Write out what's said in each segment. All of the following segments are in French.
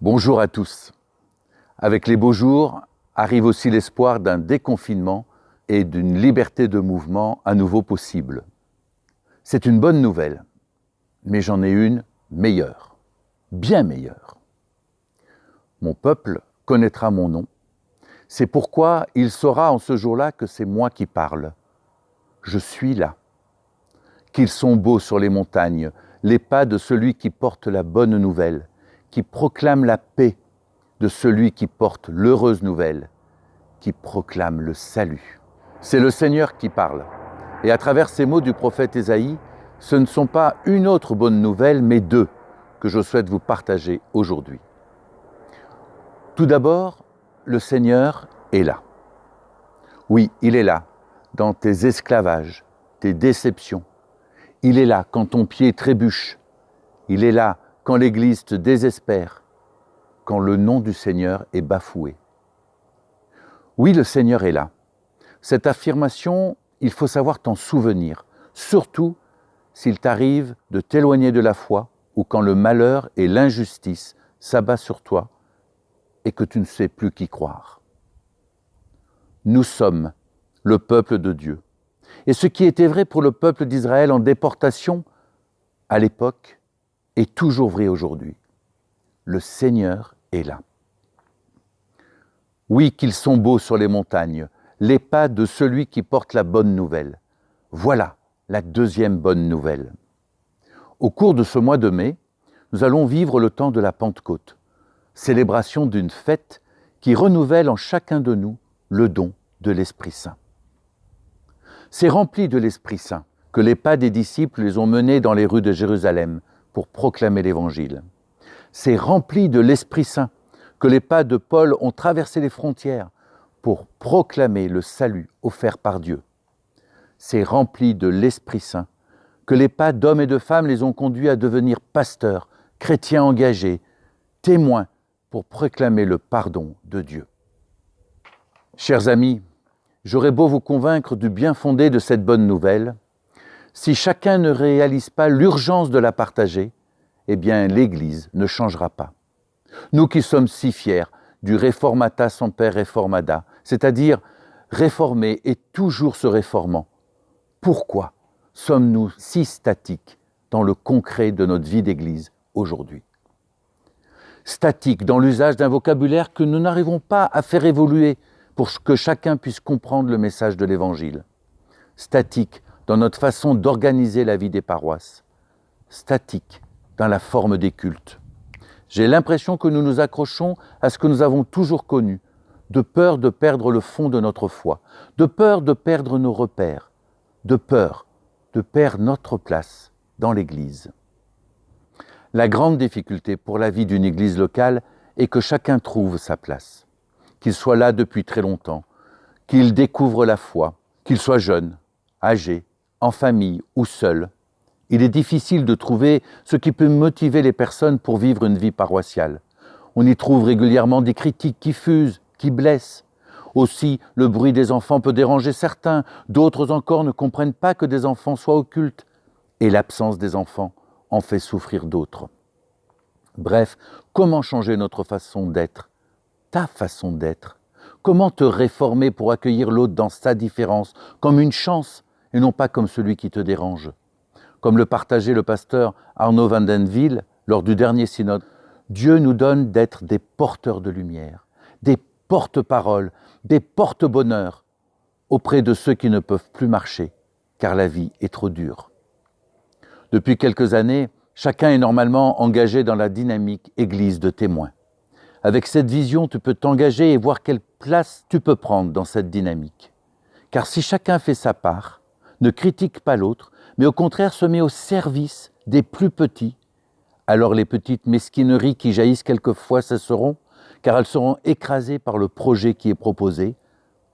Bonjour à tous. Avec les beaux jours arrive aussi l'espoir d'un déconfinement et d'une liberté de mouvement à nouveau possible. C'est une bonne nouvelle, mais j'en ai une meilleure, bien meilleure. Mon peuple connaîtra mon nom. C'est pourquoi il saura en ce jour-là que c'est moi qui parle. Je suis là. Qu'ils sont beaux sur les montagnes, les pas de celui qui porte la bonne nouvelle, qui proclame la paix, de celui qui porte l'heureuse nouvelle, qui proclame le salut. C'est le Seigneur qui parle. Et à travers ces mots du prophète Ésaïe, ce ne sont pas une autre bonne nouvelle, mais deux que je souhaite vous partager aujourd'hui. Tout d'abord, le Seigneur est là. Oui, il est là, dans tes esclavages, tes déceptions. Il est là quand ton pied trébuche. Il est là quand l'Église te désespère, quand le nom du Seigneur est bafoué. Oui, le Seigneur est là. Cette affirmation, il faut savoir t'en souvenir, surtout s'il t'arrive de t'éloigner de la foi ou quand le malheur et l'injustice s'abattent sur toi et que tu ne sais plus qui croire. Nous sommes le peuple de Dieu. Et ce qui était vrai pour le peuple d'Israël en déportation à l'époque est toujours vrai aujourd'hui. Le Seigneur est là. Oui, qu'ils sont beaux sur les montagnes, les pas de celui qui porte la bonne nouvelle. Voilà la deuxième bonne nouvelle. Au cours de ce mois de mai, nous allons vivre le temps de la Pentecôte, célébration d'une fête qui renouvelle en chacun de nous le don de l'Esprit Saint. C'est rempli de l'Esprit Saint que les pas des disciples les ont menés dans les rues de Jérusalem pour proclamer l'Évangile. C'est rempli de l'Esprit Saint que les pas de Paul ont traversé les frontières pour proclamer le salut offert par Dieu. C'est rempli de l'Esprit Saint que les pas d'hommes et de femmes les ont conduits à devenir pasteurs, chrétiens engagés, témoins pour proclamer le pardon de Dieu. Chers amis, j'aurais beau vous convaincre du bien fondé de cette bonne nouvelle, si chacun ne réalise pas l'urgence de la partager, eh bien l'Église ne changera pas. Nous qui sommes si fiers du Reformata Semper Reformanda, c'est-à-dire réformer et toujours se réformant, pourquoi sommes-nous si statiques dans le concret de notre vie d'Église aujourd'hui ? Statiques dans l'usage d'un vocabulaire que nous n'arrivons pas à faire évoluer pour que chacun puisse comprendre le message de l'Évangile. Statiques dans notre façon d'organiser la vie des paroisses. Statiques dans la forme des cultes. J'ai l'impression que nous nous accrochons à ce que nous avons toujours connu, de peur de perdre le fond de notre foi, de peur de perdre nos repères, de peur de perdre notre place dans l'Église. La grande difficulté pour la vie d'une Église locale est que chacun trouve sa place, qu'il soit là depuis très longtemps, qu'il découvre la foi, qu'il soit jeune, âgé, en famille ou seul. Il est difficile de trouver ce qui peut motiver les personnes pour vivre une vie paroissiale. On y trouve régulièrement des critiques qui fusent, qui blessent. Aussi, le bruit des enfants peut déranger certains, d'autres encore ne comprennent pas que des enfants soient au culte. Et l'absence des enfants en fait souffrir d'autres. Bref, comment changer notre façon d'être, ta façon d'être ? Comment te réformer pour accueillir l'autre dans sa différence, comme une chance et non pas comme celui qui te dérange ? Comme le partageait le pasteur Arnaud van den Wiel lors du dernier synode, Dieu nous donne d'être des porteurs de lumière, des porte-paroles, des porte-bonheur auprès de ceux qui ne peuvent plus marcher, car la vie est trop dure. Depuis quelques années, chacun est normalement engagé dans la dynamique Église de témoins. Avec cette vision, tu peux t'engager et voir quelle place tu peux prendre dans cette dynamique. Car si chacun fait sa part, ne critique pas l'autre, mais au contraire se met au service des plus petits, alors les petites mesquineries qui jaillissent quelquefois cesseront, car elles seront écrasées par le projet qui est proposé,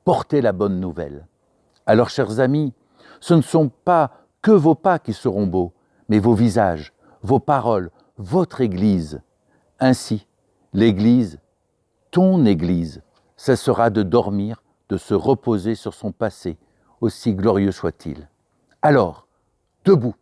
porter la bonne nouvelle. Alors, chers amis, ce ne sont pas que vos pas qui seront beaux, mais vos visages, vos paroles, votre Église. Ainsi, l'Église, ton Église, cessera de dormir, de se reposer sur son passé, aussi glorieux soit-il. Alors, debout,